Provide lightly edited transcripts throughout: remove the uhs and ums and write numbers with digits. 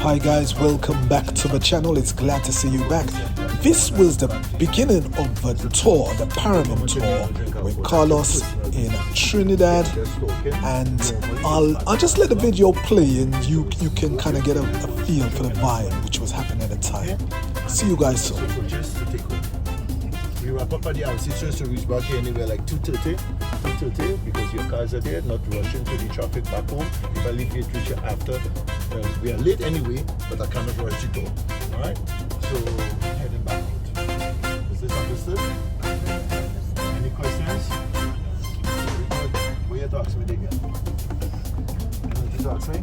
Hi guys, welcome back to the channel. It's glad to see you back. This was the beginning of the tour, the Paramin tour with Carlos in Trinidad, and I'll just let the video play and you can kind of get a feel for the vibe which was happening at the time. See you guys soon. We wrap up at the ancestors to reach back here anywhere like 2:30 because your cars are there, not rushing to the traffic back home. If I leave here to reach you after, we are late anyway, but I cannot rush it all. Alright? So, heading back out. Is this understood? Any questions? What you to ask me again? You to ask me?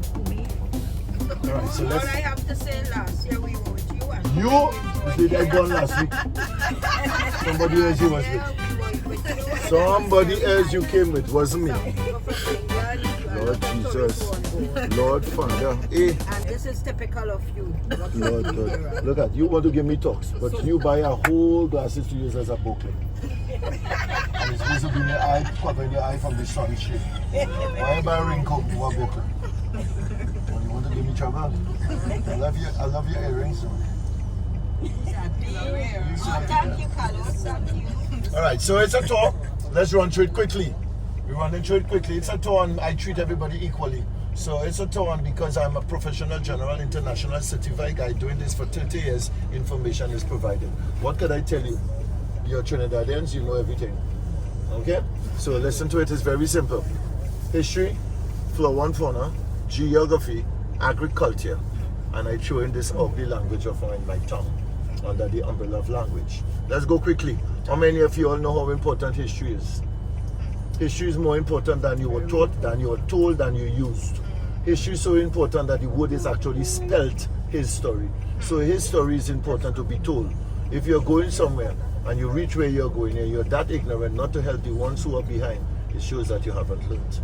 Alright, so let's... All I have to say last year we wrote you and... You did that done last week. Somebody else you was with. Somebody else you came with, wasn't me. Lord Jesus. Lord Father. Eh. And this is typical of you. Lord. Look at you want to give me talks, but you buy a whole glasses to use as a booklet. And it's supposed to be your eye, covering your eye from the sunshine. Why buy a raincoat for a booklet? Well, you want to give me trouble? I love your earrings. Thank you, Carlos. Thank you. Alright, so it's a tour. Let's run through it quickly. We're running through it quickly. It's a tour and I treat everybody equally. So it's a tour and because I'm a professional general international certified guy doing this for 30 years, information is provided. What could I tell you? You're Trinidadians, you know everything. Okay? So listen to it, it's very simple. History, flora and fauna, geography, agriculture, and I throw in this ugly language of mine, my tongue, under the umbrella of language. Let's go quickly. How many of you all know how important history is? History is more important than you were taught, than you were told, than you used. History is so important that the word is actually spelt his story. So his story is important to be told. If you're going somewhere and you reach where you're going and you're that ignorant not to help the ones who are behind, it shows that you haven't learned.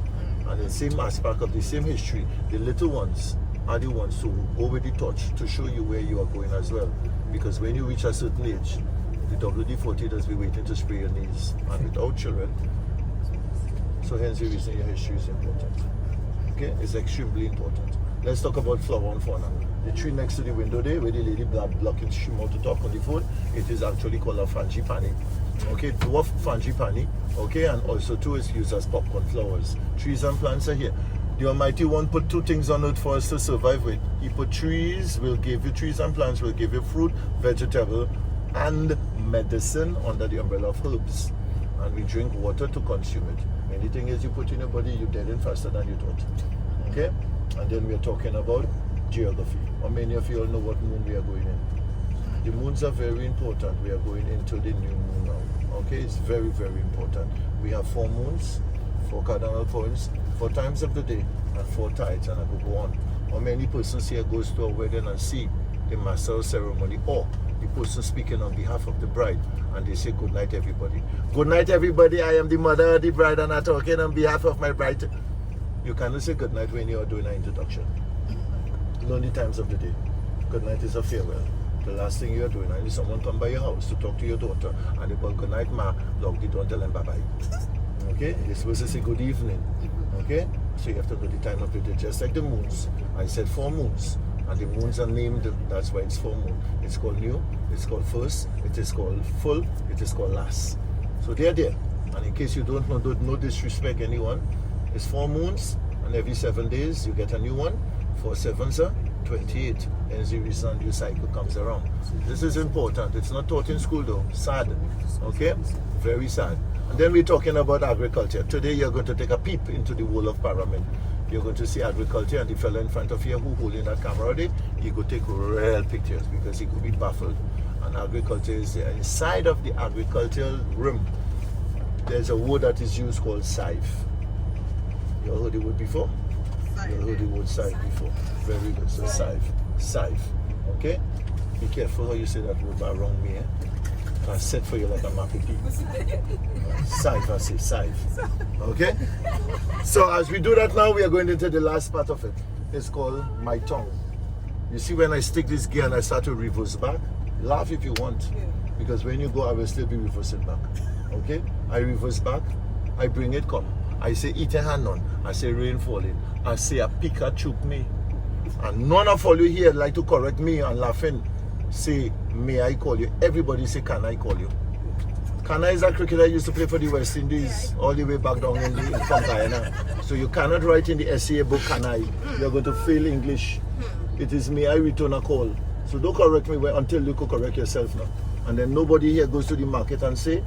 And the same aspect of the same history, the little ones are the ones who go with the torch to show you where you are going as well. Because when you reach a certain age, the WD-40 does be waiting to spray your knees. And without children, so hence the reason your history is important. Okay, it's extremely important. Let's talk about flora and fauna. The tree next to the window there, where the lady blocking she out to talk on the phone, it is actually called a frangipani. Okay, dwarf frangipani. Okay, and also too is used as popcorn flowers. Trees and plants are here. The Almighty One put two things on earth for us to survive with. He put trees, will give you trees and plants, will give you fruit, vegetable, and medicine under the umbrella of herbs. And we drink water to consume it. Anything else you put in your body, you're dead in faster than you thought. Okay? And then we're talking about geography. How many of you all know what moon we are going in? The moons are very important. We are going into the new moon now. Okay? It's very, very important. We have 4 moons, 4 cardinal points, 4 times of the day, and 4 tides, and I could go on. How many persons here goes to a wedding and see the master ceremony, or the person speaking on behalf of the bride, and they say good night everybody. Good night everybody, I am the mother of the bride and I'm talking on behalf of my bride. You cannot say good night when you are doing an introduction. Learn the times of the day. Good night is a farewell. The last thing you are doing, and if someone come by your house to talk to your daughter and they call good night ma, lock the door and tell them bye bye. Okay, you're supposed to say good evening. Okay, so you have to know the time of the day, just like the moons. I said 4 moons. And the moons are named, that's why it's 4 moon. It's called new, it's called first, it is called full, it is called last. So they're there. And in case you don't know, no disrespect anyone, it's 4 moons, and every 7 days you get a new one. 4 sevens are 28. Hence the reason a new cycle comes around. This is important. It's not taught in school though. Sad. Okay? Very sad. And then we're talking about agriculture. Today you're going to take a peep into the world of Paramin. You're going to see agriculture, and the fella in front of you who holding that camera there, he could take real pictures because he could be baffled. And agriculture is there. Inside of the agricultural room, there's a word that is used called scythe. You all heard the word before? You all heard the word scythe before? Very good. So scythe. Okay? Be careful how you say that word around me. I set for you like a mappy people. Scythe, I say scythe. Okay? So as we do that now, we are going into the last part of it. It's called my tongue. You see when I stick this gear and I start to reverse back, laugh if you want. Because when you go, I will still be reversing back. Okay? I reverse back, I bring it come. I say eat a hand on. I say rain falling. I say a pika chook me. And none of all you here like to correct me and laughing. Say, may I call you? Everybody say, can I call you? Kana is a cricketer used to play for the West Indies all the way back down from Guyana. So you cannot write in the SCA book, can I? You're going to fail English. It is may I return a call. So don't correct me until you could correct yourself now. And then nobody here goes to the market and say,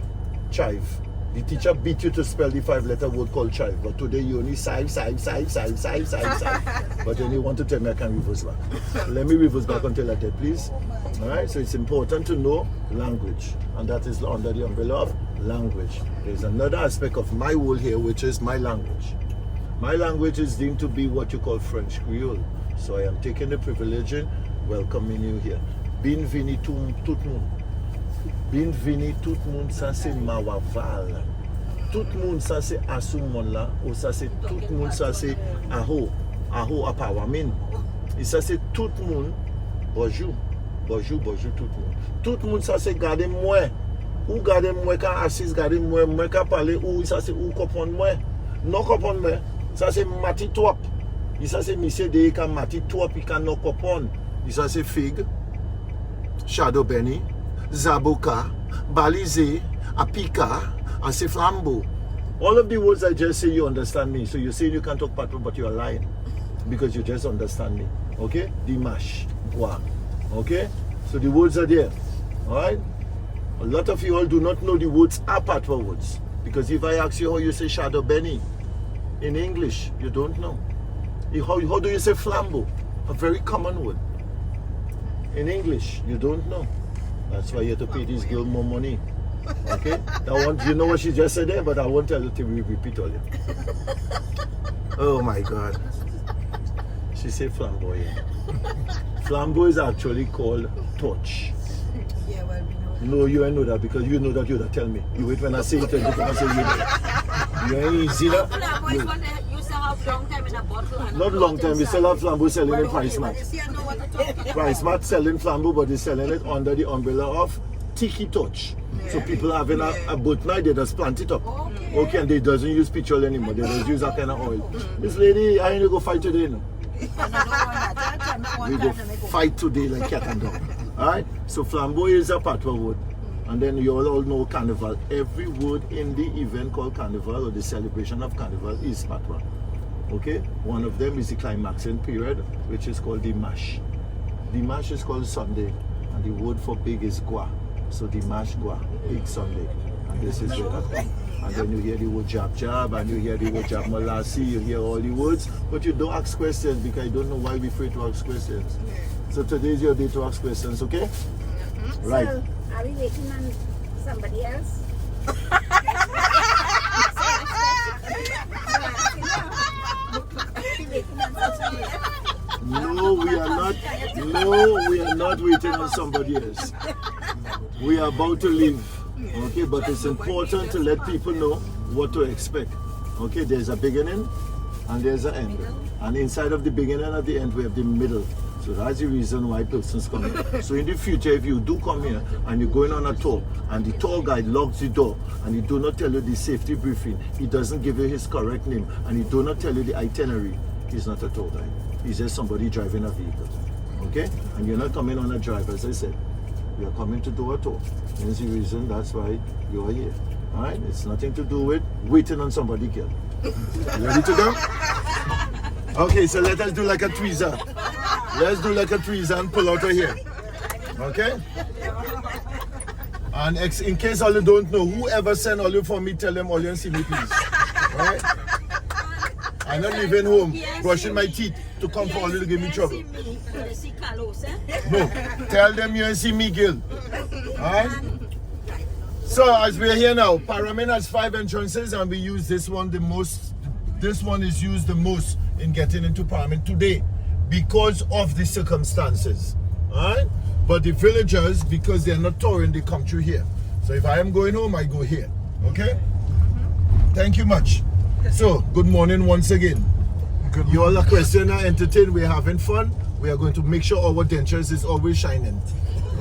chive. The teacher beat you to spell the 5-letter word called chive. But today you only sive. But then you want to tell me I can reverse back. Let me reverse back until I did, please. Alright, so it's important to know language. And that is under the umbrella of language. There's another aspect of my world here, which is my language. My language is deemed to be what you call French Creole. So I am taking the privilege in welcoming you here. Bienvenue tout le monde. Bienvenue tout le monde, ça c'est Maraval. Tout le monde, ça c'est à ce moment-là. Ou ça c'est tout le monde, ça c'est Aho à Paramin. Et ça c'est tout le monde. Bonjour tout le monde. Tout le monde, ça c'est gardez-moi. Ou gardez-moi quand assis, gardez-moi. Moi quand parler, ou ça c'est ou comprendre-moi. Non comprendre-moi. Ça c'est Mati Top. Et ça c'est monsieur de quand Mati Top, il quand non comprendre. Et ça c'est Fig, Shadow Benny, Zaboka, Balize, Apika, and say Flambeau. All of the words I just say, you understand me. So you say you can't talk patois, but you are lying. Because you just understand me. Okay? Dimash, Bois. Okay? So the words are there. Alright? A lot of you all do not know the words are patois words. Because if I ask you how you say Shadow Benny in English, you don't know. How do you say Flambeau? A very common word. In English, you don't know. That's why you have to pay this girl more money. Okay? You know what she just said there, but I won't tell you till we repeat all it. Oh my God. She said flamboyant. Flambeau is actually called torch. Yeah, well, we know. No, you ain't know that because you know that you would tell me. You wait when I say it and you come say you know. You ain't easy that. Flambeau is one that used to have long time in a bottle. And Not long time, we still have Flambeau selling in Price You Mart. see, I know what to talk about. Price Mart selling Flambeau, but they're selling it under the umbrella of Tiki Touch. So people having a boat night, they just plant it up. Okay, and they doesn't use petrol anymore. They just use that kind of oil. This lady, I ain't gonna go fight today, no. We go fight today like cat and dog. Alright? So Flambeau is a patois word. And then you all know Carnival. Every word in the event called Carnival or the celebration of Carnival is patois. Okay? One of them is the climaxing period, which is called Dimash. Dimash is called Sunday. And the word for big is Gua. So Dimash Gua, big Sunday. And this is where that comes. And then you hear the word jab, and you hear the word jab malassi, you hear all the words, but you don't ask questions because you don't know why we're afraid to ask questions. So today is your day to ask questions, okay? Right. So, are we waiting on somebody else? No, we are not. No, we are not waiting on somebody else. We are about to leave. Okay, but it's important to let people know what to expect. Okay, there's a beginning and there's an end. And inside of the beginning and the end, we have the middle. So that's the reason why persons come here. So in the future, if you do come here and you're going on a tour and the tour guide locks the door and he do not tell you the safety briefing, he doesn't give you his correct name, and he do not tell you the itinerary, he's not a tour guide. He's just somebody driving a vehicle. Okay? And you're not coming on a drive, as I said. You're coming to do a tour. That's the reason, that's why you're here. Alright? It's nothing to do with waiting on somebody, girl. You ready to go? Okay, so let us do like a tweezer. Let's do like a tweezer and pull out of here. Okay? And in case all you don't know, whoever sent all you for me, tell them all you and see me, please. Alright? I'm not leaving home, brushing my teeth to come for all you to give me trouble. No, tell them you and see me, Gil. Alright? So as we're here now, Paramin has 5 entrances and we use this one the most. This one is used the most in getting into Paramin today because of the circumstances. Alright? But the villagers, because they're not touring, they come through here. So if I am going home, I go here. Okay? Thank you much. So, good morning once again. You all are questioning and entertained. We're having fun. We are going to make sure our dentures is always shining.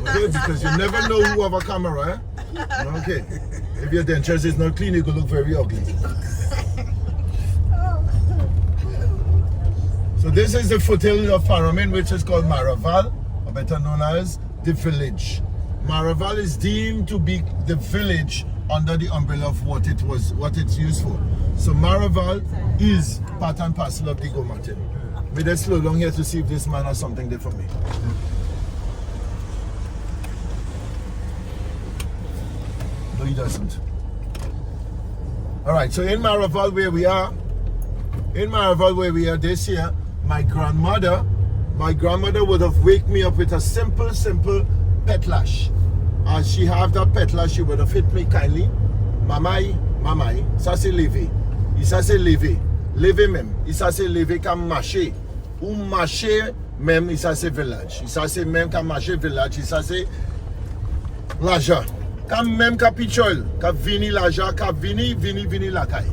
Okay? Because you never know who have a camera. Eh? Okay. If your dentures is not clean, it will look very ugly. So this is the foothill of Paramin, which is called Maraval, or better known as the village. Maraval is deemed to be the village under the umbrella of what it's used for. So Maraval is part and parcel of the Go Martin. We just slow down here to see if this man has something there for me. No, he doesn't. Alright, so in Maraval where we are this year, my grandmother would have waked me up with a simple petlash. As she have that petlash, she would have hit me kindly. Mamai, ça c'est levé. Ça c'est levé. Levé même. Ça c'est levé comme marcher. Ou marcher même, ça c'est village. Ça c'est même comme marcher village. Ça c'est l'argent. Comme même comme pichol. Comme vini l'argent, comme vini la caille.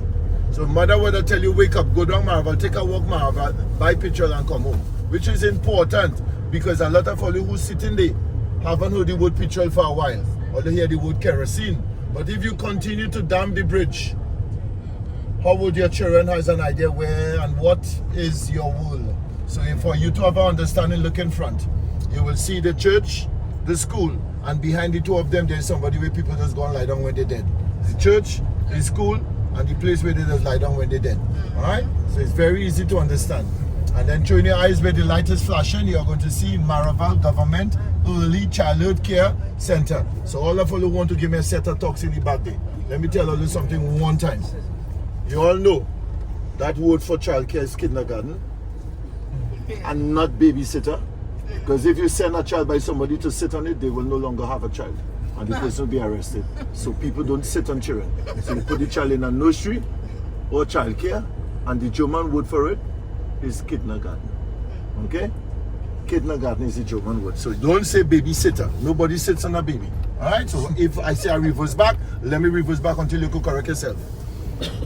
So mother would tell you, wake up, go down Maraval, take a walk Maraval, buy petrol and come home. Which is important because a lot of you who sitting there haven't heard the word petrol for a while, or they hear the word kerosene. But if you continue to dam the bridge, how would your children have an idea where and what is your world? So for you to have an understanding, look in front. You will see the church, the school, and behind the two of them there's somebody where people just go and lie down when they're dead. The church, the school, and the place where they just lie down when they're dead. Alright? So it's very easy to understand. And then through your eyes where the light is flashing, you're going to see Maraval Government Early Childhood Care Center. So all of you who want to give me a set of talks in the back day, let me tell you something one time. You all know that word for childcare is kindergarten and not babysitter. Because if you send a child by somebody to sit on it, they will no longer have a child. And the person will be arrested. So people don't sit on children. So you put the child in a nursery or childcare, and the German word for it is kindergarten. Okay? Kindergarten is the German word. So don't say babysitter. Nobody sits on a baby. Alright? So if I say I reverse back, let me reverse back until you can correct yourself.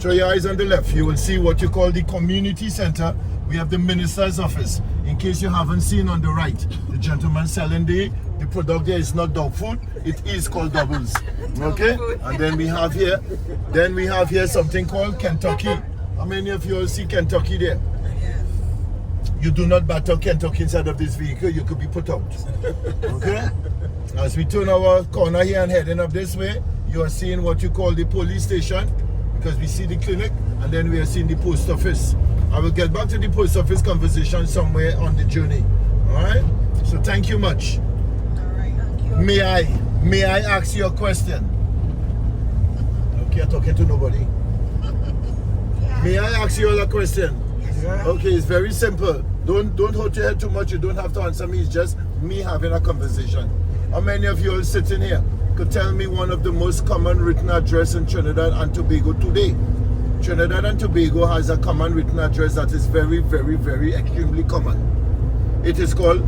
Throw your eyes on the left. You will see what you call the community center. We have the minister's office. In case you haven't seen on the right, the gentleman selling the product there is not dog food, it is called doubles. Okay? And then we have here something called Kentucky. How many of you all see Kentucky there? You do not batter Kentucky inside of this vehicle, you could be put out. Okay? As we turn our corner here and heading up this way, you are seeing what you call the police station, because we see the clinic, and then we are seeing the post office. I will get back to the post office conversation somewhere on the journey. Alright? So thank you much. Alright, thank you. May I ask you a question? Okay, I'm talking to nobody. May I ask you all a question? Yes. Okay, it's very simple. Don't hold your head too much. You don't have to answer me. It's just me having a conversation. How many of you all sitting here could tell me one of the most common written address in Trinidad and Tobago today? Trinidad and Tobago has a common written address that is very, very, very extremely common. It is called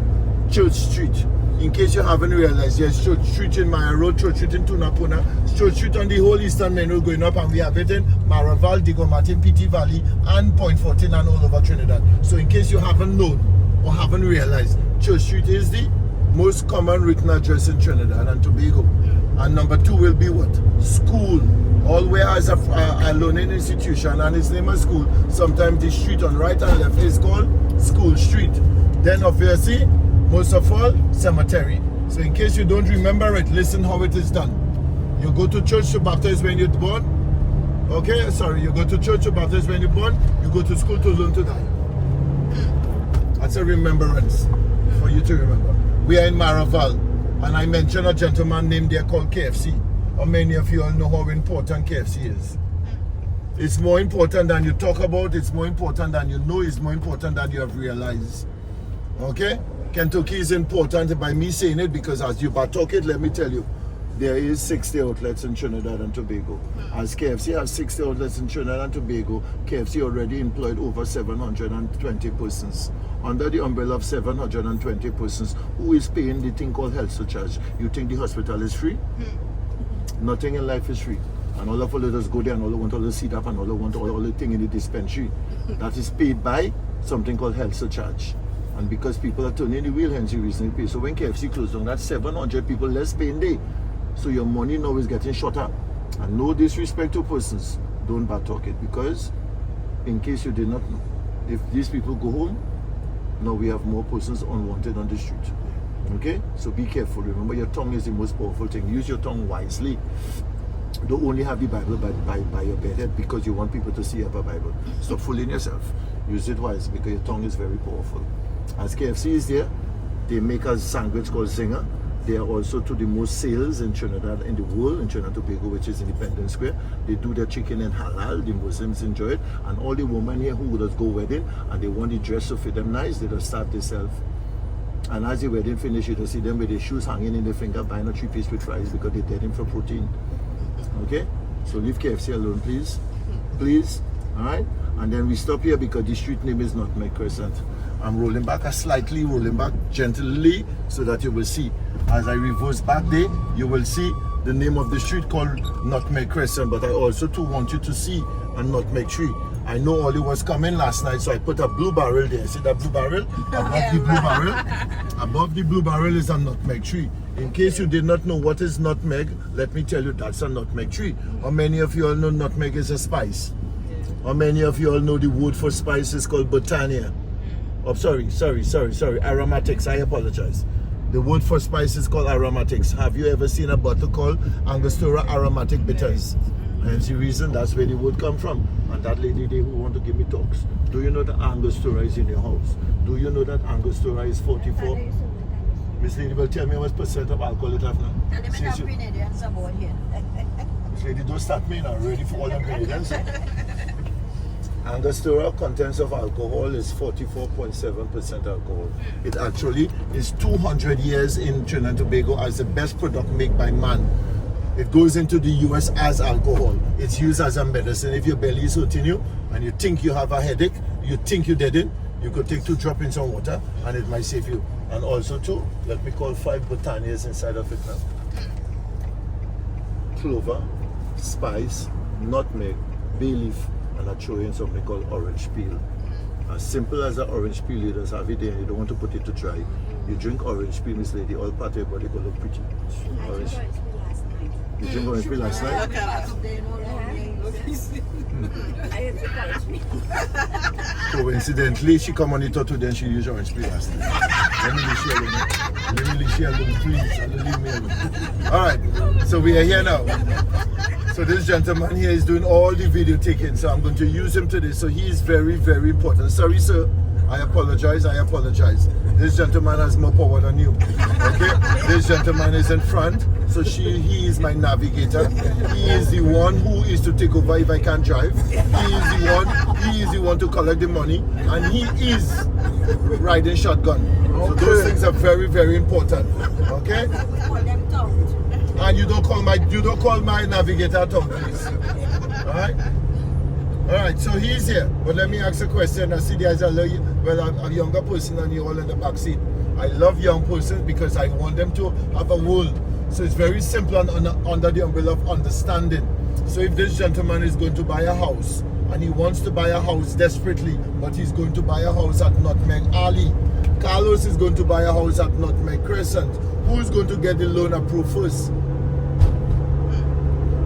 Church Street. In case you haven't realized, there's Church Street in Maya Road, Church Street in Tunapuna, Church Street on the whole Eastern Main Road going up, and we have it in Maraval, Digo Martin, PT Valley, and Point 14 and all over Trinidad. So in case you haven't known or haven't realized, Church Street is the most common written address in Trinidad and Tobago. And number 2 will be what? School. Always has a learning institution, and its name is school. Sometimes the street on right and left is called School Street. Then obviously, most of all, cemetery. So in case you don't remember it, listen how it is done. You go to church to baptize when you're born. Okay, sorry, you go to church to baptize when you're born. You go to school to learn to die. That's a remembrance for you to remember. We are in Maraval, and I mentioned a gentleman named there called KFC. How many of you all know how important KFC is? It's more important than you talk about, it's more important than you know, it's more important than you have realized. Okay? Kentucky is important by me saying it because as you talk it, let me tell you, there is 60 outlets in Trinidad and Tobago. As KFC has 60 outlets in Trinidad and Tobago, KFC already employed over 720 persons. Under the umbrella of 720 persons, who is paying the thing called health surcharge? You think the hospital is free? Nothing in life is free. And all of us go there and all want all the seat up and all want all the thing in the dispensary. That is paid by something called health surcharge. And because people are turning the wheel, hence you recently pay. So when KFC closed down, that's 700 people less paying day. So your money now is getting shorter. And no disrespect to persons, don't bad talk it. Because in case you did not know, if these people go home, Now we have more persons unwanted on the street. Okay? So be careful. Remember, your tongue is the most powerful thing. Use your tongue wisely. Don't only have the Bible by your bedhead because you want people to see you have a Bible. Stop fooling yourself. Use it wisely because your tongue is very powerful. As KFC is there, they make a sandwich called Zinger. They are also to the most sales in Trinidad in the world, in Trinidad and Tobago, which is Independence Square. They do their chicken in halal. The Muslims enjoy it. And all the women here who would just go wedding and they want the dress to fit them nice, they just start themselves. And as the wedding finish, you just see them with their shoes hanging in their finger, buying a 3-piece with fries because they're dead in for protein. Okay? So leave KFC alone, please. Please. Alright? And then we stop here because the street name is Nutmeg Crescent. I'm rolling back slightly, rolling back gently so that you will see. As I reverse back there, you will see the name of the street called Nutmeg Crescent. But I also too want you to see a nutmeg tree. I know Ollie was coming last night, so I put a blue barrel there. See that blue barrel? Above the blue barrel? Above the blue barrel is a nutmeg tree. In case you did not know what is nutmeg, let me tell you that's a nutmeg tree. How many of you all know nutmeg is a spice? How many of you all know the word for spice is called botania? Oh, sorry, aromatics, I apologize. The word for spice is called aromatics. Have you ever seen a bottle called Angostura aromatic bitters? Hence the reason that's where the word come from. And that lady there who want to give me talks. Do you know that Angostura is in your house? Do you know that Angostura is 44? Miss Lady will tell me what percent of alcohol it have now. Miss Lady, don't start me now. Ready for all the ingredients. Angostura contents of alcohol is 44.7% alcohol. It actually is 200 years in Trinidad and Tobago as the best product made by man. It goes into the US as alcohol. It's used as a medicine. If your belly is hurting you and you think you have a headache, you think you're dead in, you could take 2 drops in some water and it might save you. And also too, let me call 5 botanias inside of it now. Clover, spice, nutmeg, bay leaf, and I throw in something called orange peel. As simple as an orange peel, you just have it there. You don't want to put it to dry. You drink orange peel, Miss Lady, all part of your body will look pretty. Orange. You drink orange peel last night? Coincidentally, she come on the top today and she used orange peel last night. Let me leave she alone. Let me leave she alone, please. Don't leave me alone. Alright, so we are here now. So this gentleman here is doing all the video taking, so I'm going to use him today. So he is very, very important. Sorry, sir. I apologize. This gentleman has more power than you. Okay? This gentleman is in front, so he is my navigator. He is the one who is to take over if I can't drive. He is the one to collect the money, and he is riding shotgun. So those things are very, very important. Okay? And you don't call my navigator Tom, please. Alright, so he's here. But let me ask a question. I see there's a younger person and you all in the back seat. I love young persons because I want them to have a world. So it's very simple under the umbrella of understanding. So if this gentleman is going to buy a house and he wants to buy a house desperately, but he's going to buy a house at Nutmeg Alley. Carlos is going to buy a house at Nutmeg Crescent. Who's going to get the loan approved first?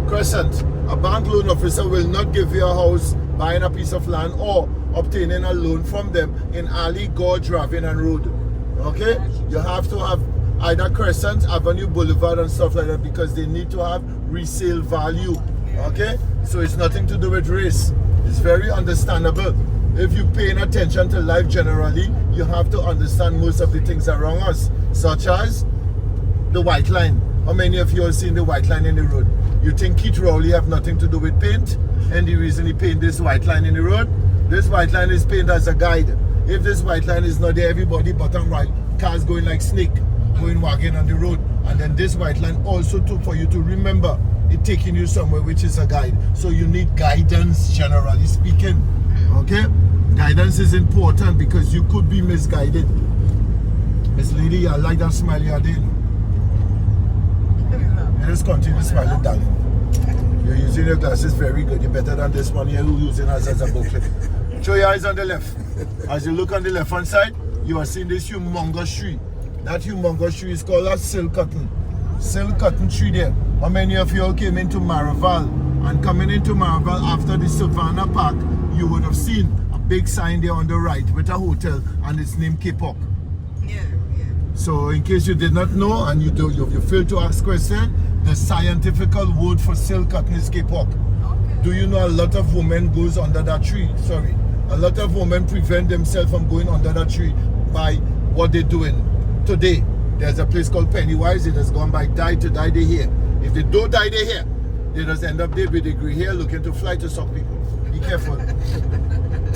Crescent. A bank loan officer will not give you a house buying a piece of land or obtaining a loan from them in Alley, Gorge, Ravine and Road. Okay? You have to have either Crescent, Avenue, Boulevard and stuff like that because they need to have resale value. Okay? So it's nothing to do with race. It's very understandable. If you're paying attention to life generally, you have to understand most of the things around us, such as the white line. How many of you have seen the white line in the road? You think Keith Rowley have nothing to do with paint? And the reason he paint this white line in the road? This white line is painted as a guide. If this white line is not there, everybody bottom right, cars going like snake, going wagging on the road. And then this white line also took for you to remember it taking you somewhere which is a guide. So you need guidance, generally speaking. Okay? Guidance is important because you could be misguided. Miss Lady, I like that smile you are doing. Just continue smiling, darling. You're using your glasses very good. You're better than this one here who's using us as a booklet. Show your eyes on the left. As you look on the left hand side, you are seeing this humongous tree. That humongous tree is called a silk cotton. Silk cotton tree there. How many of you all came into Maraval? And coming into Maraval after the Savannah Park, you would have seen a big sign there on the right with a hotel, and it's named Cape Hawk. Yeah. So in case you did not know and you failed to ask question, the scientific word for silk cotton is Cape Hawk. Okay. Do you know a lot of women goes under that tree? Sorry. A lot of women prevent themselves from going under that tree by what they're doing. Today, there's a place called Pennywise. It has gone by dye their hair. If they don't dye their hair, they just end up there with the grey hair looking to fly to suck people. Be careful.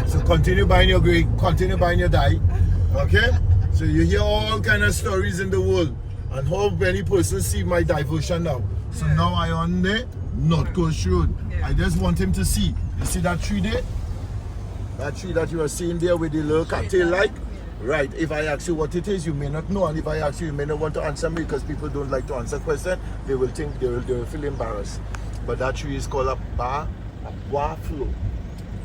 So continue buying your grey, continue buying your dye. Okay? So you hear all kind of stories in the world. And how many persons see my diversion now. So now I on the North Coast Road. Yeah. I just want him to see. You see that tree there? That tree that you are seeing there with the little cocktail like? Right. If I ask you what it is, you may not know. And if I ask you, you may not want to answer me because people don't like to answer questions. They will think they will feel embarrassed. But that tree is called a bois flow.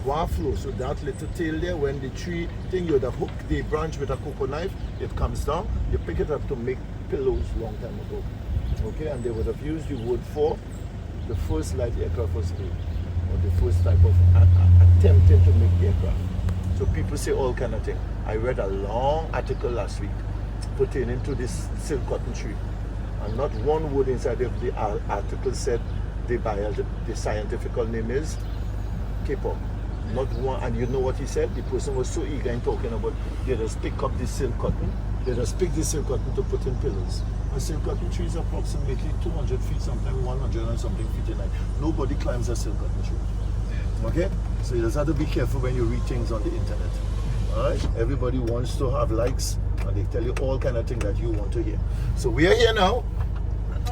Bois flow. So that little tail there, when the tree thing, you the hook the branch with a cocoa knife, it comes down. You pick it up to make pillows long time ago. Okay, and they would have used the wood for the first light aircraft was made, or the first type of attempting to make aircraft. So people say all kind of things. I read a long article last week pertaining to this silk cotton tree, and not one word inside of the article said the scientific name is Cape Hawk. Not one, and you know what he said? The person was so eager in talking about they just pick up the silk cotton, they just pick the silk cotton to put in pillows. A silk cotton tree is approximately 200 feet, sometimes 100 and something feet in height. Nobody climbs a silk cotton tree. Okay? So you just have to be careful when you read things on the internet. Alright? Everybody wants to have likes, and they tell you all kind of things that you want to hear. So we are here now,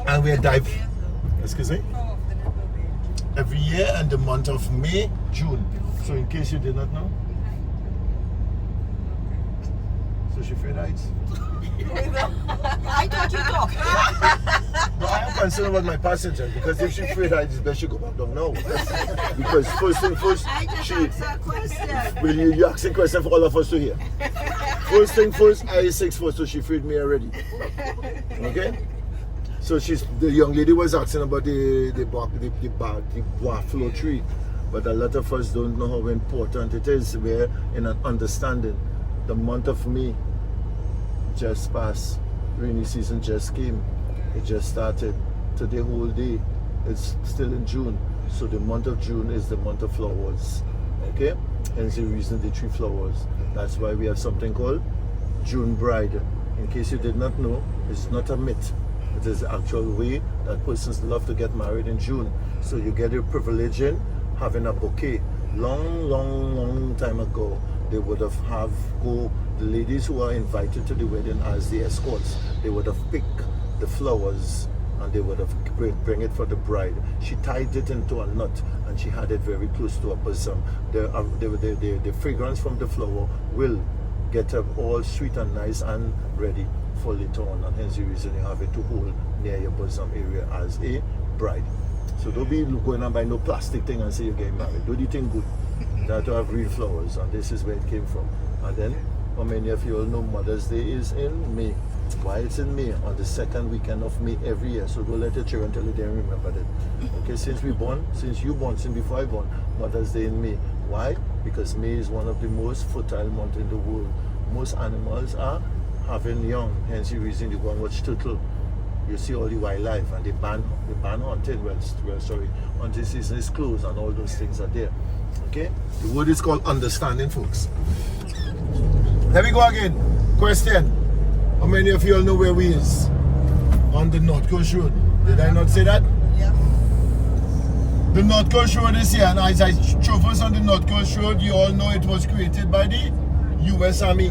and we are diving. Excuse me? Every year in the month of May, June. So in case you did not know. So she afraid heights. I thought you talk. No, I am concerned about my passenger because if she afraid heights, it's best she go back down now. Because first thing first, I just she asked a question. will you asking question for all of us to hear. First thing first, I is 6'4", so she afraid me already. Okay? So the young lady was asking about the bois flow tree, but a lot of us don't know how important it is. We're in an understanding. The month of May just passed, rainy season just came, it just started. Today whole day, it's still in June. So the month of June is the month of flowers. Okay? Hence the reason the tree flowers. That's why we have something called June Bride. In case you did not know, it's not a myth. It is the actual way that persons love to get married in June. So you get a privilege in having a bouquet. Long time ago, they would have the ladies who are invited to the wedding as the escorts, they would have picked the flowers and they would have bring it for the bride. She tied it into a knot and she had it very close to her bosom. The fragrance from the flower will get her all sweet and nice and ready for later on, and hence the reason you have it to hold near your bosom area as a bride. So don't be going and buy no plastic thing and say you're getting married. Do the thing good. That to have real flowers, and this is where it came from. And then, how many of you all know Mother's Day is in May? Why it's in May? On the second weekend of May every year. So don't let your children tell you they don't remember that. Okay, since you born, since before I born, Mother's Day in May. Why? Because May is one of the most fertile months in the world. Most animals are having young, hence the reason you go and watch turtle. You see all the wildlife, and they ban hunting. Hunting season is closed and all those things are there. Okay? The word is called understanding, folks. Let me go again. Question. How many of you all know where we is? On the North Coast Road. Did I not say that? Yeah. The North Coast Road is here, and as I traverse on the North Coast Road, you all know it was created by the U.S. Army.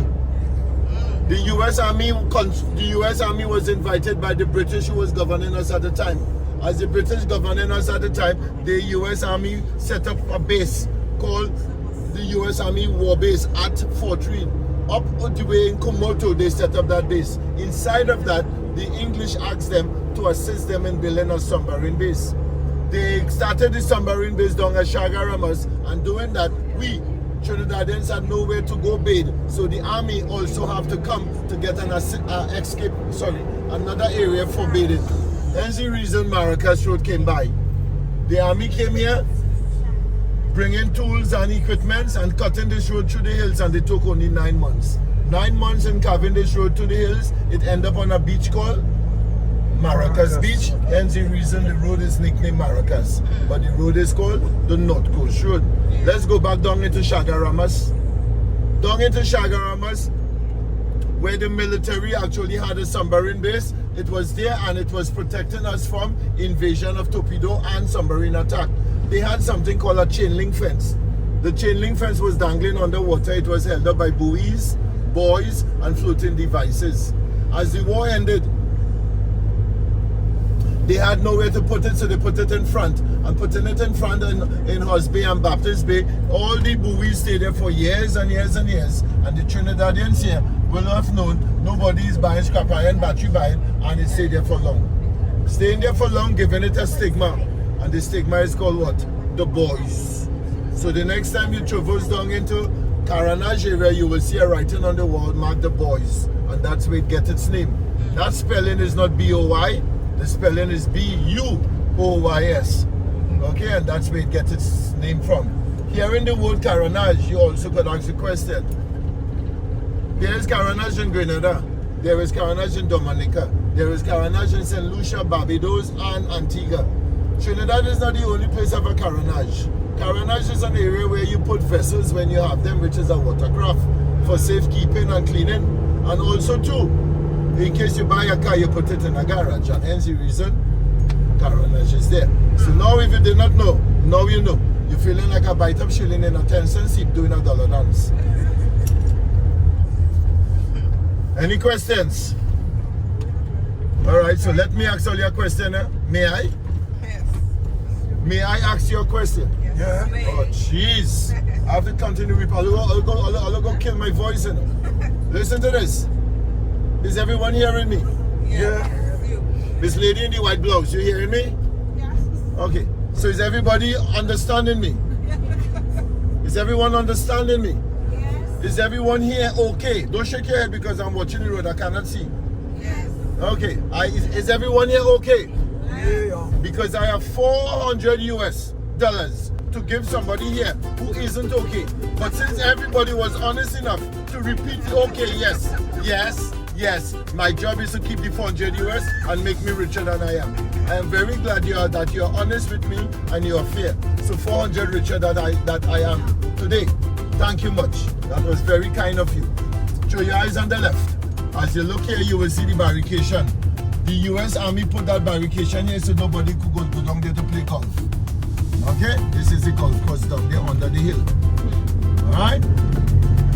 The U.S. Army was invited by the British who was governing us at the time. As the British governing us at the time, the U.S. Army set up a base called the U.S. Army War Base at Fort Reed. Up the way in Komoto, they set up that base. Inside of that, the English asked them to assist them in building a submarine base. They started the submarine base down at Shagaramas, and doing that, we Trinidadians had nowhere to go bathe, so the army also have to come to get another area for bathing. That's the reason Maracas Road came by. The army came here, bringing tools and equipments and cutting this road through the hills, and they took only 9 months. 9 months in carving this road to the hills. It ended up on a beach called Maracas Beach. Hence the reason the road is nicknamed Maracas. But the road is called the North Coast Road. Let's go back down into Chagaramas. Down into Chagaramas, where the military actually had a submarine base. It was there and it was protecting us from invasion of torpedo and submarine attack. They had something called a chain link fence. The chain link fence was dangling underwater. It was held up by buoys, buoys, and floating devices. As the war ended, they had nowhere to put it, so they put it in front. And putting it in front in Hus Bay and Baptist Bay, all the buoys stayed there for years and years and years. And the Trinidadians here will have known nobody is buying scrap iron, battery buying, and it stayed there for long. Staying there for long, giving it a stigma. And the stigma is called what? The boys. So the next time you traverse down into Caranage area, you will see a writing on the wall marked the boys. And that's where it gets its name. That spelling is not B-O-Y. The spelling is B-U-O-Y-S. Okay, and that's where it gets its name from. Here in the word Caranage, you also could ask the question. There is Caranage in Grenada. There is Caranage in Dominica. There is Caranage in St. Lucia, Barbados, and Antigua. Trinidad is not the only place of a Caranage. Caranage is an area where you put vessels when you have them, which is a watercraft, for safekeeping and cleaning. And also too, in case you buy a car, you put it in a garage, and hence the reason Caranage is there. So now if you did not know, now you know. You're feeling like a bite of shilling in a 10-cent seat doing a dollar dance. Any questions? Alright, so let me ask you a question. May I? Yes. May I ask you a question? Yes. Yeah? Oh jeez. I have to continue with I'll go kill my voice. Listen to this. Is everyone hearing me? Yeah. This lady in the white blouse, you hearing me? Yes. Okay. So is everybody understanding me? Is everyone understanding me? Yes. Is everyone here okay? Don't shake your head because I'm watching the road. I cannot see. Yes. Okay. Is everyone here okay? Yeah. Because I have $400 US to give somebody here who isn't okay. But since everybody was honest enough to repeat, okay, yes, yes, yes, my job is to keep the $400 US and make me richer than I am. I am very glad that you're honest with me and you're fair. So 400 richer that I am today. Thank you much. That was very kind of you. Show your eyes on the left. As you look here, you will see the barricade. The US Army put that barricade here so nobody could go down there to play golf. Okay? This is the golf course down there under the hill. Alright?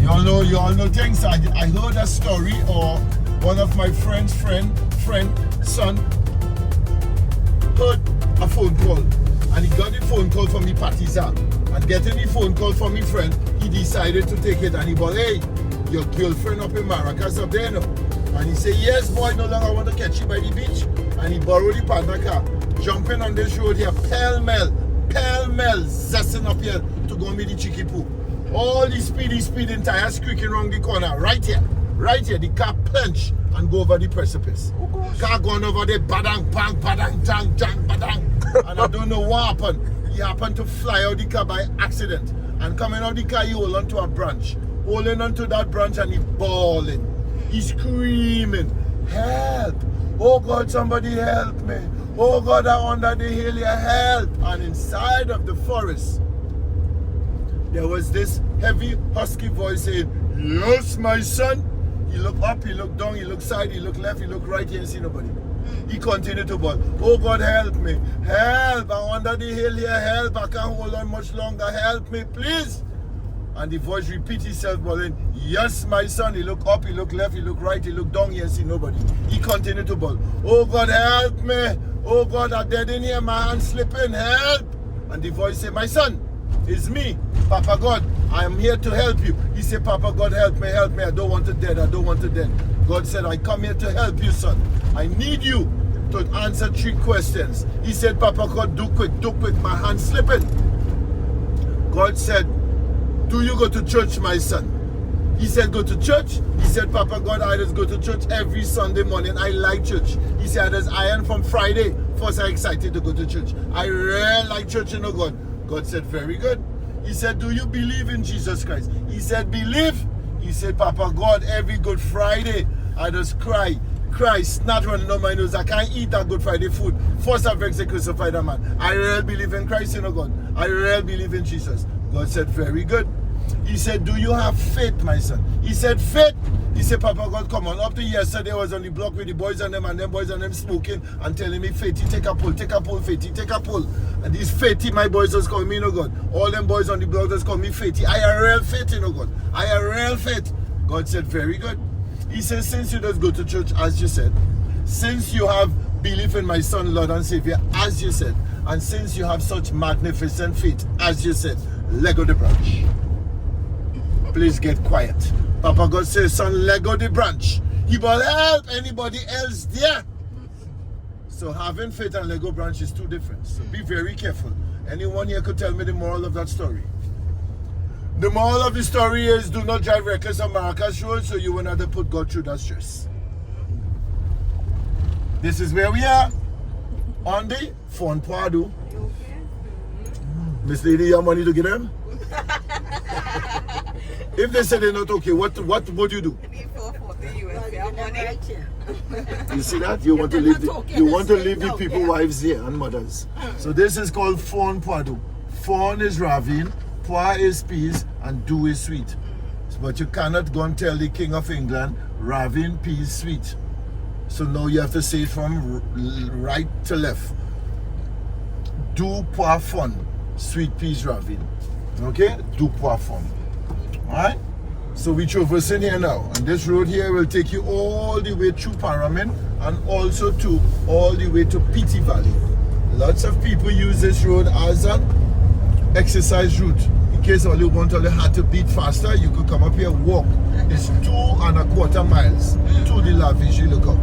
You all know things. I heard a story, or one of my friend's friend, son, heard a phone call. And he got the phone call from me Patiza. And getting the phone call from my friend, he decided to take it. And he bought, hey, your girlfriend up in Maracas up there, no? And he said, yes, boy, no longer want to catch you by the beach. And he borrowed the partner car, jumping on this road here, pell-mell, zesting up here to go meet the cheeky poo. All the speeding tires creaking around the corner, right here, the car plunged and go over the precipice. Car going over there, badang, bang, badang, jang, badang. And I don't know what happened. He happened to fly out the car by accident. And coming out the car, he hold on to a branch. Holding on to that branch and he bawling. He's screaming, help! Oh God, somebody help me! Oh God, I'm under the hill here, help! And inside of the forest, there was this heavy, husky voice saying, yes, my son! He looked up, he looked down, he looked side, he looked left, he looked right, he didn't see nobody. He continued to bawl, oh God, help me! Help! I'm under the hill here, help! I can't hold on much longer, help me, please! And the voice repeats itself, bawling, yes, my son. He looked up, he looked left, he looked right, he looked down, he didn't see nobody. He continued to bawl, oh God, help me. Oh God, I'm dead in here, my hand's slipping, help. And the voice said, my son, it's me, Papa God. I am here to help you. He said, Papa God, help me. I don't want to dead, God said, I come here to help you, son. I need you to answer 3 questions. He said, Papa God, do quick, my hand's slipping. God said, do you go to church, my son? He said, go to church? He said, Papa God, I just go to church every Sunday morning. I like church. He said, I just iron from Friday. First, I'm excited to go to church. I really like church, God. God said, very good. He said, do you believe in Jesus Christ? He said, believe. He said, Papa God, every Good Friday, I just cry, snot running down my nose. I can't eat that Good Friday food. First I've crucified a man. I really believe in Christ, you know God. I really believe in Jesus. God said, very good. He said, do you have faith, my son? He said, faith. He said, Papa God, come on. Up to yesterday, I was on the block with the boys and them boys and them smoking and telling me, Faithy, take a pull, Faithy, take a pull. And these Faithy, my boys just call me, you know God. All them boys on the block just call me Faithy. I have real faith, you know God. I have real faith. God said, very good. He said, since you just go to church, as you said, since you have belief in my son, Lord and Savior, as you said, and since you have such magnificent faith, as you said, let go the branch. Please get quiet. Papa God says, son, let go the branch. He will help anybody else there. So having faith and let go branch is two different. So be very careful. Anyone here could tell me the moral of that story? The moral of the story is do not drive reckless on Maracas Road so you will not have to put God through that stress. This is where we are. On the Fon Padu. Miss Lady, you have money to give them? If they say they're not okay, what would you do? You see that? You want to leave the people wives here and mothers. So this is called Fon Padu. Fon is ravine, Pois is peas, and Do is sweet. But you cannot go and tell the King of England, ravine, peas, sweet. So now you have to say it from right to left. Do Pois Fon, sweet peas ravine. Okay? Do Pois Fon. Alright? So we're traversing here now. And this road here will take you all the way through Paramin and also all the way to Piti Valley. Lots of people use this road as an exercise route. In case all you want all your heart to beat faster, you could come up here and walk. It's 2.25 miles to the La Vigie lookout.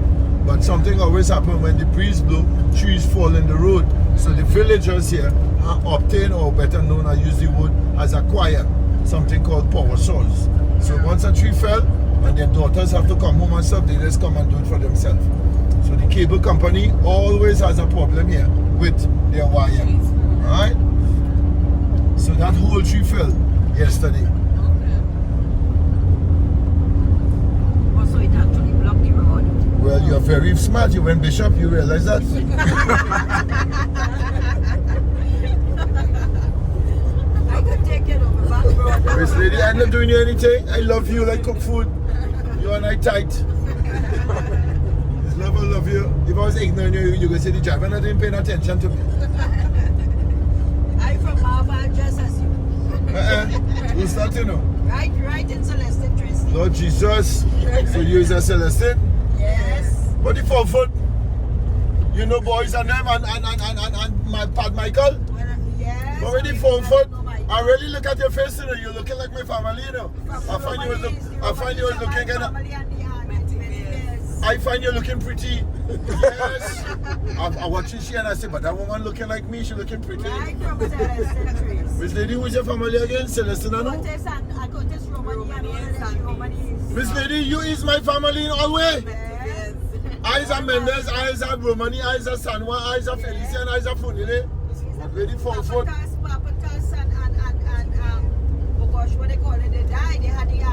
But something always happens when the breeze blows, trees fall in the road. So the villagers here are obtained, or better known, I use the word, as a choir. Something called power saws. So once a tree fell and their daughters have to come home and stuff, they just come and do it for themselves. So the cable company always has a problem here with their wire. Alright? So that whole tree fell yesterday. Also, it actually blocked the road. Well, you're very smart. You went Bishop, you realize that? I could take it over back road. Miss Lady, I'm not doing you anything. I love you like cook food. You and I tight. This love, I love you. If I was ignoring you, you could say the driver not even paying attention to me. I'm from Harvard, just as you. Who's that, you know? Right in Celestin, Tracy. Lord Jesus. So you is a Celestine? Yes. But the 4 foot, you know boys and them and my Pat Michael? Well, yes. But with the 4 foot, I really look at your face, you know, you're looking like my family, you know. I find you was looking kind of, I find you looking pretty. Yes. I watch she and I say, but that woman looking like me, she looking pretty. Right from Celestin, Tracy. Miss Lady, who's your family again? Celestina, no? Miss Lady, you is my family in all way. Yes. Eyes are Mendes, eyes are Romani, eyes are Sanwa, eyes are Felicia, and eyes are Funile. Lady 4 foot. Papa Tuss and oh gosh, what they call it? They died. They had the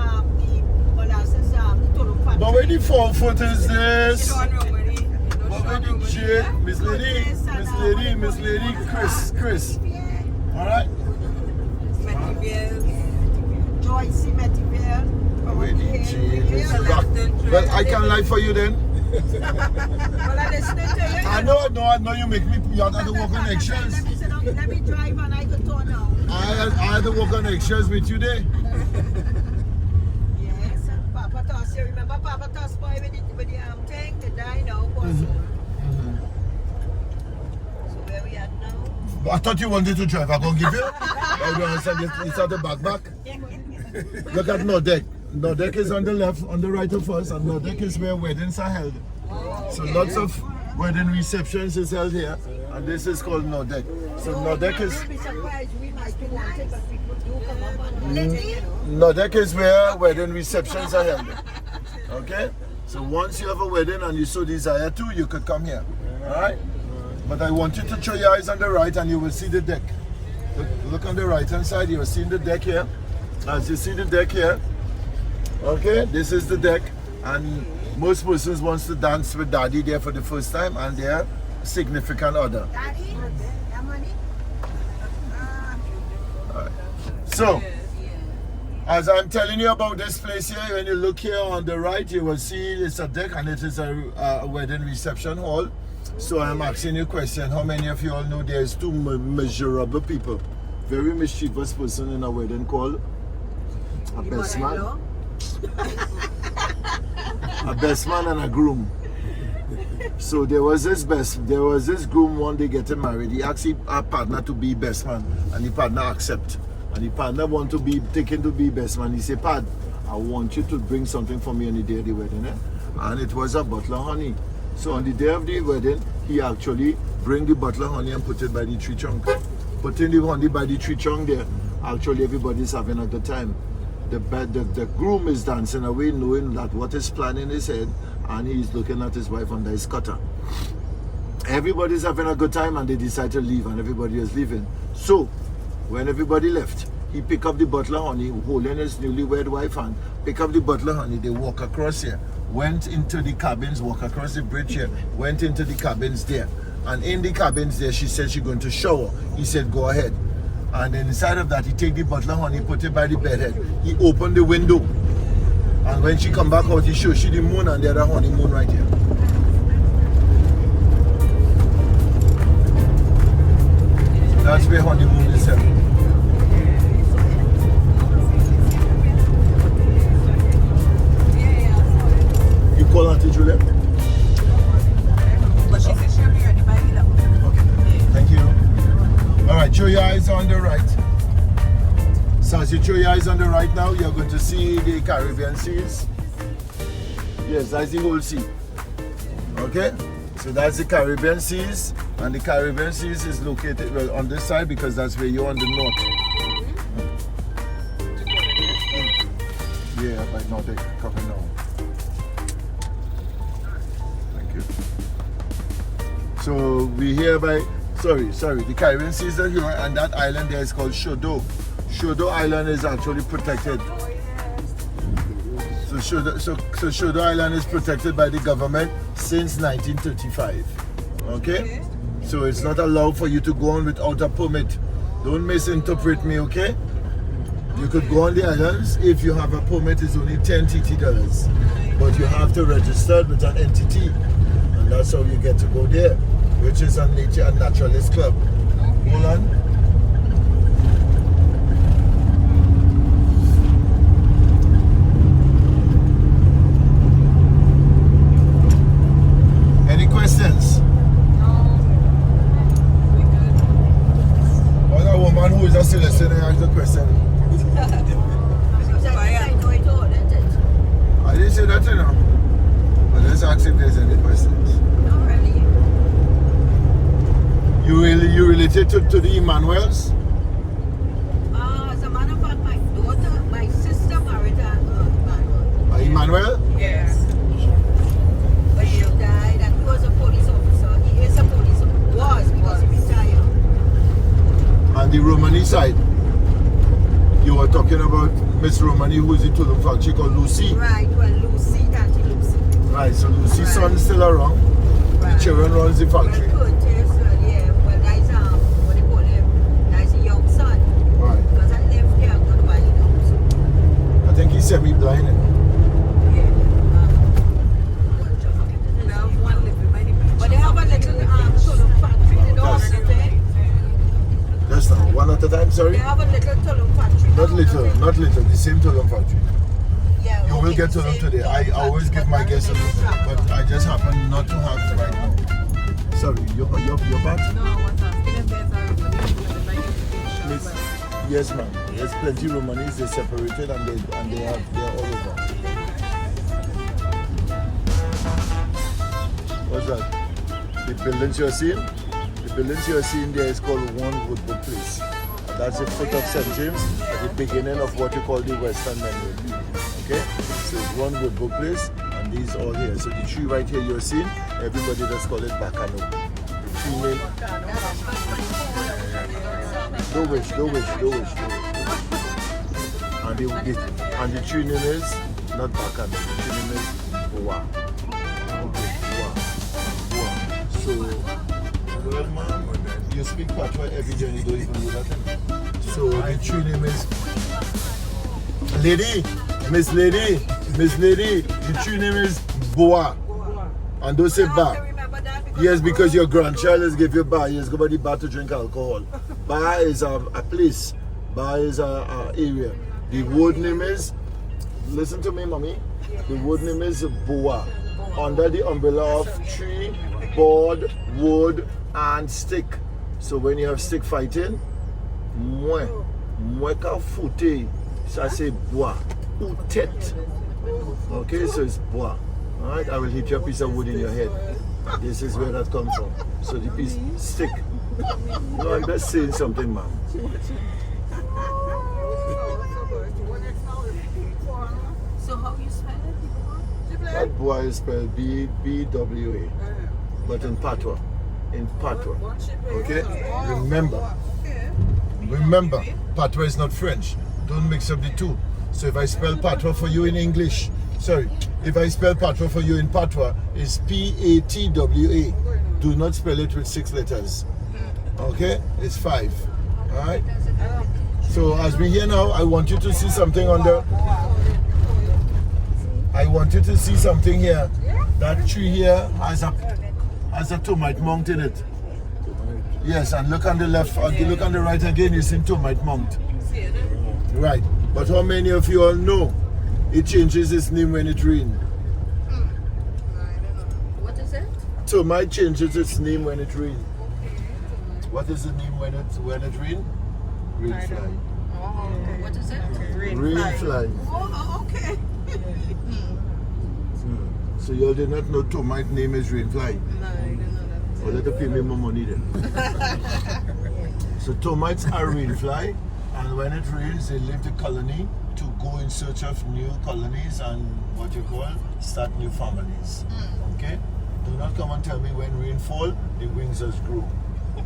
molasses, the total fat. But where the 4 foot is this? But where the J, Miss Lady, Chris. Alright? Joyce, Metiville. Where the J is rock. Well, I can lie for you then. Well, I listen to you. I know you make me, you have to walk on eggshells. Let me drive and I could turn now. I had to walk on eggshells with you there. Yes, and Papa Tuss, you remember Papa Tuss boy with the thing to die now, also. So where we at now? I thought you wanted to drive. I'm going to give you. I don't understand. It's at the back. Look at Nodek. Nodek is on the left, on the right of us, and Nodek is where weddings are held. So lots of wedding receptions is held here, and this is called Nodek. So Nodek is Nodek is where wedding receptions are held. Okay? So once you have a wedding and you so desire to, you could come here. Alright? But I want you to throw your eyes on the right and you will see the deck. Look on the right hand side, you're seeing the deck here. As you see the deck here, okay, this is the deck, and most persons wants to dance with daddy there for the first time and their significant other. Daddy, that money? So, as I'm telling you about this place here, when you look here on the right, you will see it's a deck and it is a wedding reception hall. So I'm asking you a question. How many of you all know there's two miserable people? Very mischievous person in a wedding called a best man. A best man and a groom. So there was this groom one day getting married. He asked his partner to be best man and the partner accept. And the partner want to be taken to be best man. He said, "Pad, I want you to bring something for me on the day of the wedding." And it was a bottle of honey. So on the day of the wedding, he actually bring the bottle of honey and put it by the tree trunk. Putting the honey by the tree trunk there, actually everybody's having a good time. The groom is dancing away knowing that what is planned in his head, and he's looking at his wife under his cutter. Everybody's having a good time and they decide to leave and everybody is leaving. So when everybody left, he picked up the bottle of honey, holding his newlywed wife hand, pick up the bottle of honey, they walk across here, went into the cabins, walk across the bridge here, went into the cabins there. And in the cabins there, she said she's going to shower. He said, "Go ahead." And then inside of that, he take the bottle of honey, put it by the bedhead. He opened the window. And when she come back out, he show she the moon and the other honeymoon right here. That's where honeymoon is held. You call Auntie Julia? But she said she'll be ready by 11. Okay, thank you. All right, show your eyes on the right. So as you show your eyes on the right now, you're going to see the Caribbean seas. Yes, that's the whole sea. Okay, so that's the Caribbean seas, and the Caribbean seas is located well on this side because that's where you're on the north. Yeah, by Nordic coming now. Thank you. So we here by sorry, the Caribbean seas are here, and that island there is called Shodo. Shodo Island is actually protected. So Shodo Island is protected by the government since 1935. Okay? So it's not allowed for you to go on without a permit. Don't misinterpret me, okay? You could go on the islands if you have a permit. It's only $10 TT, but you have to register with an entity, and that's how you get to go there, which is a nature and naturalist club. Hold on. Any questions? Well, a woman who is a citizen asked a question. I didn't say that, you know. But let's ask if there's any questions. You related to the Emmanuels? As a matter of fact, my sister married Emmanuel. Emmanuel? Yes. But she died, and he was a police officer. He is a police officer. Was because he retired. And the Romani side? You were talking about Miss Romani, who is the Tulum factory called Lucy. Right, well, Lucy, Auntie Lucy. Right, so Lucy's son is still around. Right. The children runs the factory. Well, good, yes, yeah. Well, that's, what they call him? That's a young son. Right. Because I left there, I'm going to buy it out. I think he's semi-blind. But they have a little sort of factory. They don't have anything. That's not one at a time, sorry? They have a little Tulum factory. Not little, the same Tulum factory. Yeah, You will okay, get to them same today. I Tulum always factory, give my but guests a very little, nice but I just happen not to have it right now. Sorry, your part? No, what's up? Miss, yes, ma'am. There's plenty of Romanis. They're separated and they're all over. What's that? The buildings you're seeing? The buildings you're seeing there is called One Woodbook Place. And that's the foot of St. James at the beginning of what you call the Western Main Road. Okay? So it's One Woodbook Place and these all here. So the tree right here you're seeing, everybody just call it Bacano. The tree name. Don't wish. And the tree name is not Baka. The tree name is Boa. So, well, ma'am, you speak patois every day and you don't even know that. So the tree name is Miss Lady, the tree name is Boa. And don't say Ba. Yes, because your grandchild has give you bar. He has got the bar to drink alcohol. Bar is a place. Bar is a area. The word name is, listen to me, mommy. The word name is Boa. Under the umbrella of tree, board, wood, and stick. So when you have stick fighting, ka fute, ça c'est bois, ou tête. Okay, so it's bois. Alright, I will hit you a piece of wood in your head. This is where that comes from. So the piece, stick. No, I'm just saying something, ma'am. So how you spell it? That bois is spelled B-W-A. But in patois. Okay? Remember, patois is not French. Don't mix up the two. So if I spell patois for you in English, if I spell patois for you in patois, it's P-A-T-W-A. Do not spell it with 6 letters. Okay? It's 5. Alright? So as we hear now, I want you to see something on the... I want you to see something here. That tree here has a termite mount in it. Yes, and look on the left, look on the right again, you see termite mount. Right, but how many of you all know it changes its name when it rains? What is it? Termite changes its name when it rains. What is the name when it rains? Rain fly. What is it? Rain fly. Oh, okay. So you all did not know termite name is rain fly? No, I didn't know that. Well, let her pay me more money then. So termites are rain fly, and when it rains, they leave the colony to go in search of new colonies and what you call start new families. Okay? Do not come and tell me when rain fall, the wings just grow.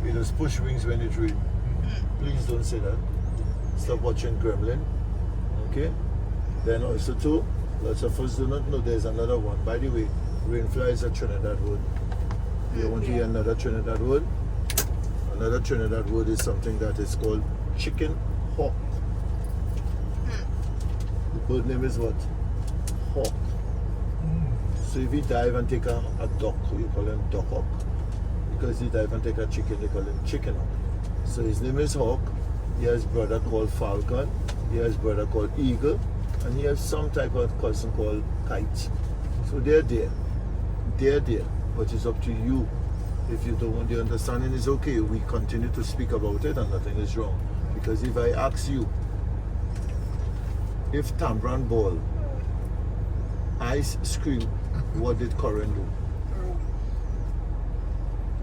It just push wings when it rains. Please don't say that. Stop watching Gremlin. Okay? Then also too, lots of us do not know there's another one. By the way, rainfly is a Trinidad word. You want to hear another Trinidad word? Another Trinidad word is something that is called chicken hawk. The bird name is what? Hawk. So if you dive and take a duck, you call him duck hawk. Because he dive and take a chicken, they call him chicken hawk. So his name is Hawk. He has brother called Falcon. He has brother called Eagle. And he has some type of cousin called Kite. So they're there. But it's up to you. If you don't want the understanding, it's okay. We continue to speak about it and nothing is wrong. Because if I ask you, if Tambran ball, ice scream, what did Corin do?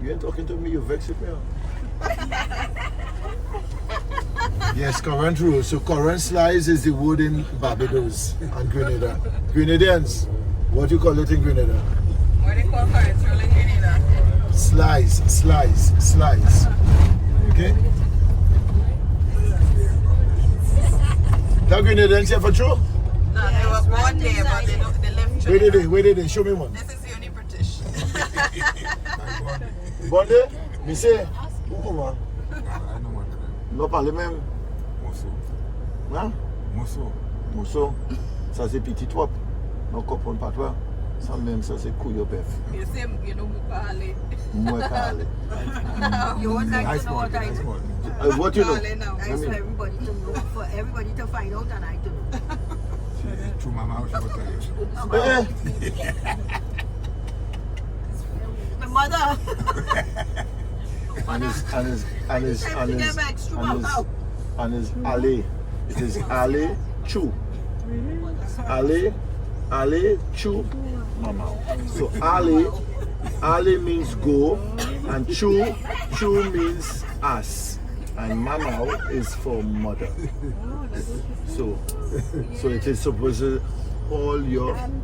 You ain't talking to me, you vex with me. Yes, current rule. So current slice is the word in Barbados and Grenada. Grenadians, what do you call it in Grenada? What do you call current rule in Grenada? Slice. Okay? That Grenadians here for true? No, they were born there, but they left Trinidad. Where did they? Show me one. This is the only British. Born there? Me say, who come on? No parle même. Hein? Mousseau. Ça c'est petit top. Non comprends pas toi. Ça même ça c'est couille au bœuf. You say, you know, Mukale. Moi parle. You would like to know what I do? What you know? I for everybody to know, for everybody to find out, and I to know. True, Mama, how she My mother. And his Ali. It is Ali Chu. Ali Chu Mama. So Ali means go, and Chu means ass, and Mama is for mother. So it is supposed to all your, and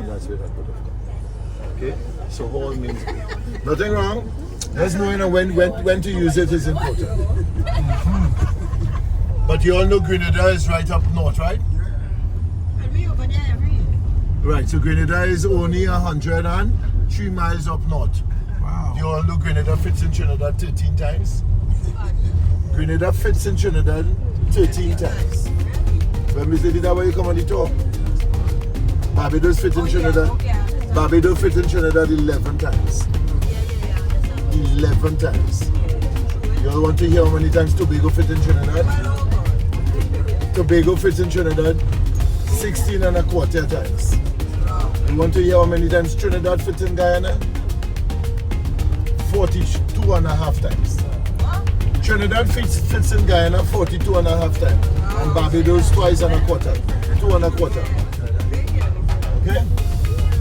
that's where that would have come. Okay? So all means go. Nothing wrong. Just knowing when to use it is important. But you all know Grenada is right up north, right? And we over there every year. Right, so Grenada is only 103 miles up north. Wow. You all know Grenada fits in Trinidad 13 times? Grenada fits in Trinidad 13 times. When we say that way you come on the tour. Barbados fit in Trinidad. Barbados fit in Trinidad 11 times. 11 times. You all want to hear how many times Tobago fit in Trinidad? Tobago fits in Trinidad 16 and a quarter times. You want to hear how many times Trinidad fits in Guyana? 42 and a half times. Trinidad fits in Guyana 42 and a half times. And Barbados twice and a quarter. 2 and a quarter. Okay?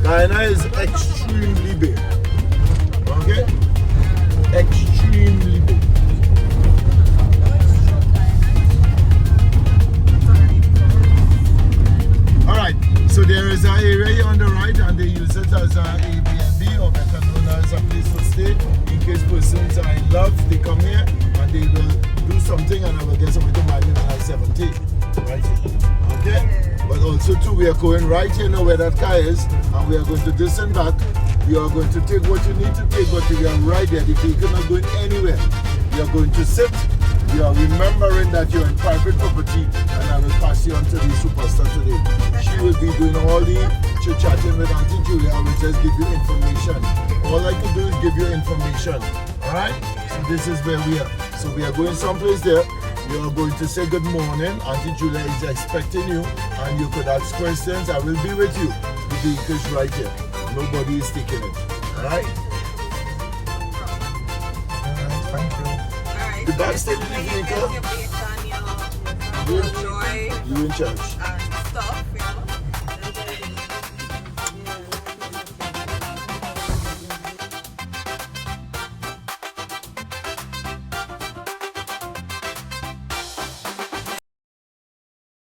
Guyana is extremely big. Okay? Extremely big. Alright, so there is an area here on the right and they use it as an Airbnb or better known as a place to stay. In case persons are in love, they come here and they will do something and I will get somebody to marry in I-70. Right? Okay? But also too, we are going right here now where that car is and we are going to disembark. You are going to take what you need to take, but you are right there. The vehicle not going anywhere. You are going to sit. You are remembering that you're in private property, and I will pass you on to the superstar today. She will be doing all the chit-chatting with Auntie Julia. I will just give you information. All I can do is give you information. Alright? So this is where we are. So we are going someplace there. You are going to say good morning. Auntie Julia is expecting you, and you could ask questions. I will be with you. The vehicle is right here. Nobody is taking it. Alright? Thank you. The bag still in the vehicle. You in charge.